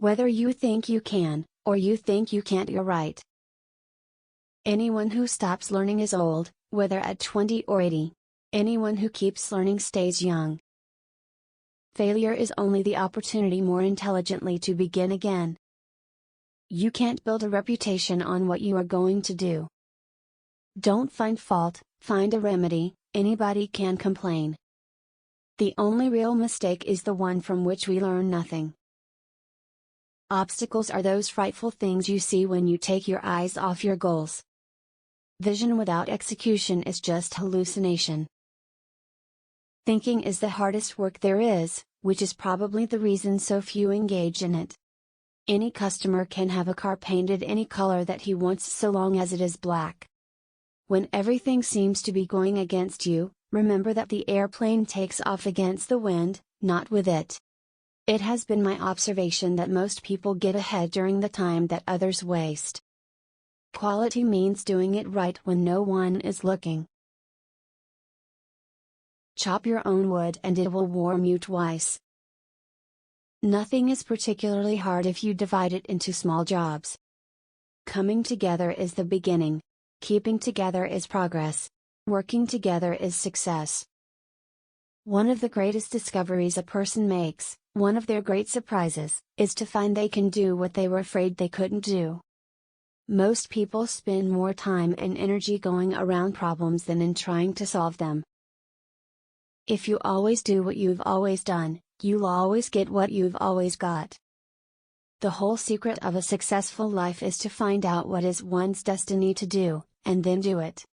Whether you think you can, or you think you can't, you're right. Anyone who stops learning is old, whether at 20 or 80. Anyone who keeps learning stays young. Failure is only the opportunity more intelligently to begin again. You can't build a reputation on what you are going to do. Don't find fault, find a remedy. Anybody can complain. The only real mistake is the one from which we learn nothing. Obstacles are those frightful things you see when you take your eyes off your goals. Vision without execution is just hallucination. Thinking is the hardest work there is, which is probably the reason so few engage in it. Any customer can have a car painted any color that he wants so long as it is black. When everything seems to be going against you, remember that the airplane takes off against the wind, not with it. It has been my observation that most people get ahead during the time that others waste. Quality means doing it right when no one is looking. Chop your own wood and it will warm you twice. Nothing is particularly hard if you divide it into small jobs. Coming together is the beginning. Keeping together is progress. Working together is success. One of the greatest discoveries a person makes, one of their great surprises, is to find they can do what they were afraid they couldn't do. Most people spend more time and energy going around problems than in trying to solve them. If you always do what you've always done, you'll always get what you've always got. The whole secret of a successful life is to find out what is one's destiny to do, and then do it.